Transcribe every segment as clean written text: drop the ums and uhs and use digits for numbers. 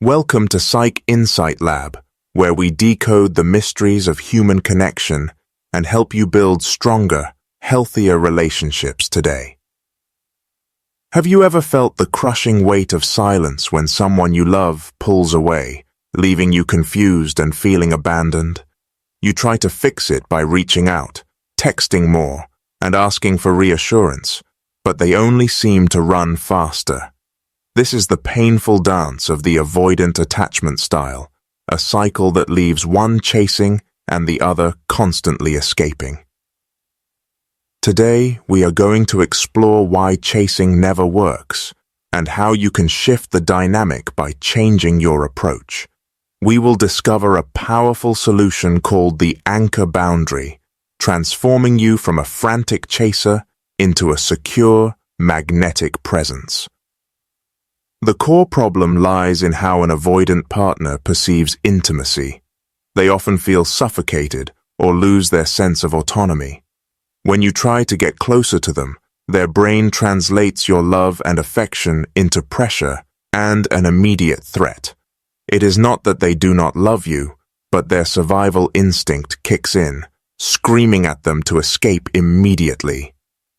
Welcome to Psych Insight Lab, where we decode the mysteries of human connection and help you build stronger, healthier relationships today. Have you ever felt the crushing weight of silence when someone you love pulls away, leaving you confused and feeling abandoned? You try to fix it by reaching out, texting more, and asking for reassurance, but they only seem to run faster. This is the painful dance of the avoidant attachment style, a cycle that leaves one chasing and the other constantly escaping. Today, we are going to explore why chasing never works and how you can shift the dynamic by changing your approach. We will discover a powerful solution called the anchor boundary, transforming you from a frantic chaser into a secure, magnetic presence. The core problem lies in how an avoidant partner perceives intimacy. They often feel suffocated or lose their sense of autonomy. When you try to get closer to them, their brain translates your love and affection into pressure and an immediate threat. It is not that they do not love you, but their survival instinct kicks in, screaming at them to escape immediately.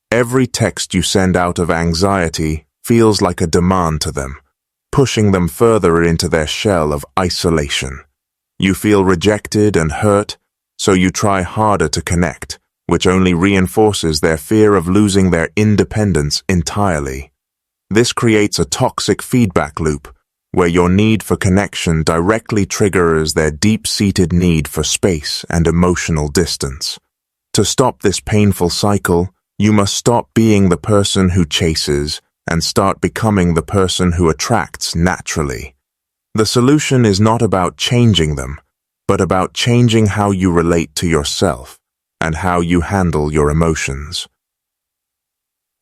Every text you send out of anxiety feels like a demand to them, pushing them further into their shell of isolation. You feel rejected and hurt, so you try harder to connect, which only reinforces their fear of losing their independence entirely. This creates a toxic feedback loop, where your need for connection directly triggers their deep-seated need for space and emotional distance. To stop this painful cycle, you must stop being the person who chases and start becoming the person who attracts naturally. The solution is not about changing them, but about changing how you relate to yourself and how you handle your emotions.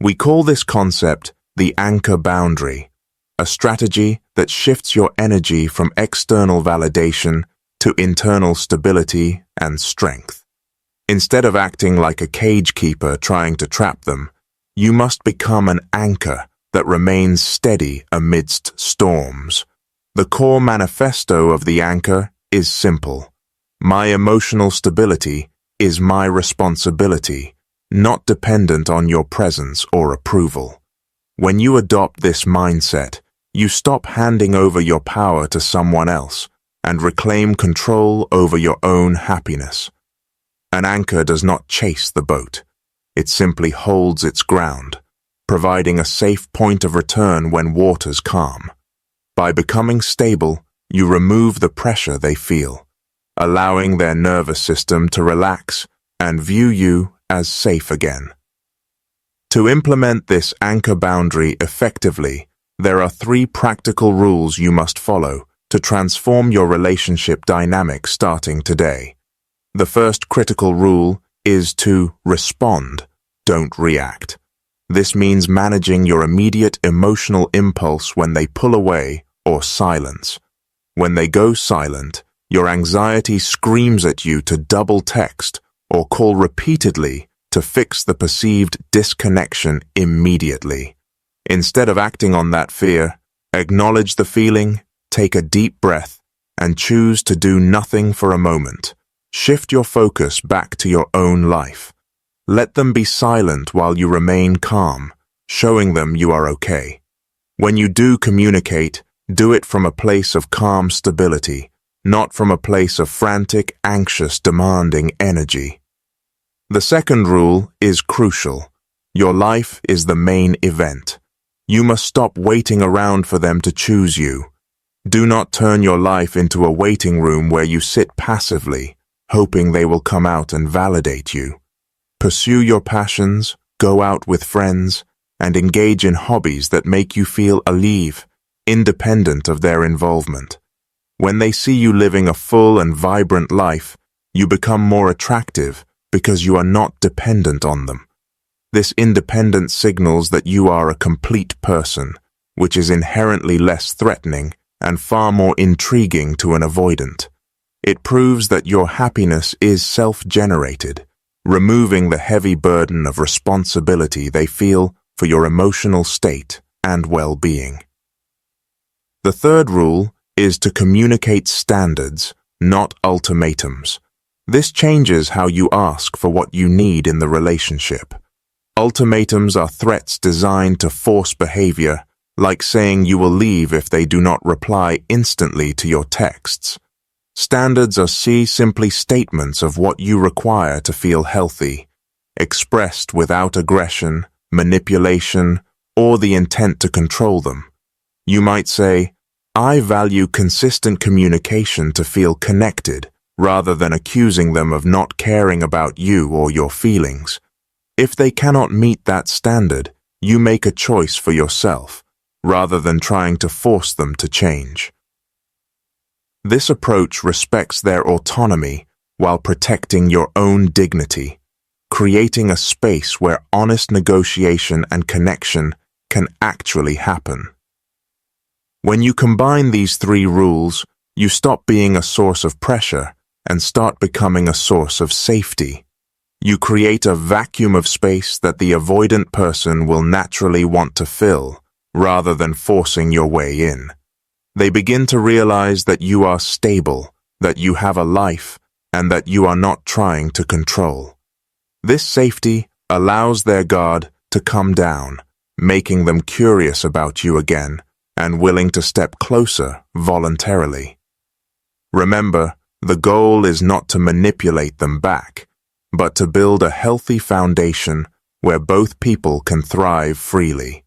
We call this concept the anchor boundary, a strategy that shifts your energy from external validation to internal stability and strength. Instead of acting like a cage keeper trying to trap them, you must become an anchor that remains steady amidst storms. The core manifesto of the anchor is simple. My emotional stability is my responsibility, not dependent on your presence or approval. When you adopt this mindset, you stop handing over your power to someone else and reclaim control over your own happiness. An anchor does not chase the boat. It simply holds its ground, providing a safe point of return when waters calm. By becoming stable, you remove the pressure they feel, allowing their nervous system to relax and view you as safe again. To implement this anchor boundary effectively, there are 3 practical rules you must follow to transform your relationship dynamic starting today. The first critical rule is to respond, don't react. This means managing your immediate emotional impulse when they pull away or silence. When they go silent, your anxiety screams at you to double text or call repeatedly to fix the perceived disconnection immediately. Instead of acting on that fear, acknowledge the feeling, take a deep breath, and choose to do nothing for a moment. Shift your focus back to your own life. Let them be silent while you remain calm, showing them you are okay. When you do communicate, do it from a place of calm stability, not from a place of frantic, anxious, demanding energy. The second rule is crucial. Your life is the main event. You must stop waiting around for them to choose you. Do not turn your life into a waiting room where you sit passively, hoping they will come out and validate you. Pursue your passions, go out with friends, and engage in hobbies that make you feel alive, independent of their involvement. When they see you living a full and vibrant life, you become more attractive because you are not dependent on them. This independence signals that you are a complete person, which is inherently less threatening and far more intriguing to an avoidant. It proves that your happiness is self-generated, removing the heavy burden of responsibility they feel for your emotional state and well-being. The third rule is to communicate standards, not ultimatums. This changes how you ask for what you need in the relationship. Ultimatums are threats designed to force behavior, like saying you will leave if they do not reply instantly to your texts. Standards are simply statements of what you require to feel healthy, expressed without aggression, manipulation, or the intent to control them. You might say, I value consistent communication to feel connected, rather than accusing them of not caring about you or your feelings. If they cannot meet that standard, you make a choice for yourself, rather than trying to force them to change. This approach respects their autonomy while protecting your own dignity, creating a space where honest negotiation and connection can actually happen. When you combine these three rules, you stop being a source of pressure and start becoming a source of safety. You create a vacuum of space that the avoidant person will naturally want to fill, rather than forcing your way in. They begin to realize that you are stable, that you have a life, and that you are not trying to control. This safety allows their guard to come down, making them curious about you again and willing to step closer voluntarily. Remember, the goal is not to manipulate them back, but to build a healthy foundation where both people can thrive freely.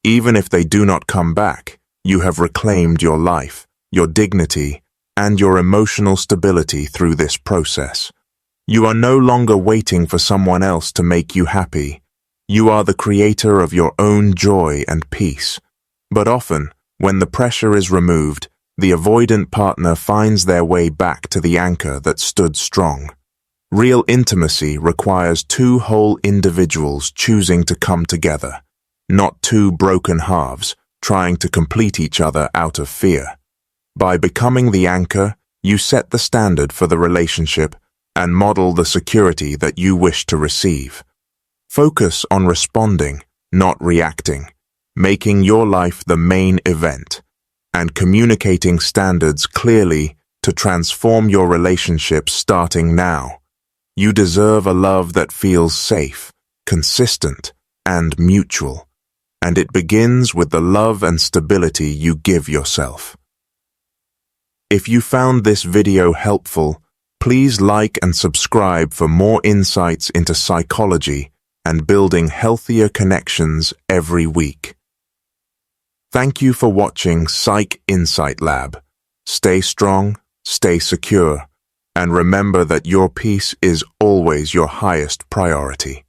Even if they do not come back, you have reclaimed your life, your dignity, and your emotional stability through this process. You are no longer waiting for someone else to make you happy. You are the creator of your own joy and peace. But often, when the pressure is removed, the avoidant partner finds their way back to the anchor that stood strong. Real intimacy requires two whole individuals choosing to come together, not two broken halves trying to complete each other out of fear. By becoming the anchor, you set the standard for the relationship and model the security that you wish to receive. Focus on responding, not reacting, making your life the main event, and communicating standards clearly to transform your relationship starting now. You deserve a love that feels safe, consistent, and mutual, and it begins with the love and stability you give yourself. If you found this video helpful, please like and subscribe for more insights into psychology and building healthier connections every week. Thank you for watching Psych Insight Lab. Stay strong, stay secure, and remember that your peace is always your highest priority.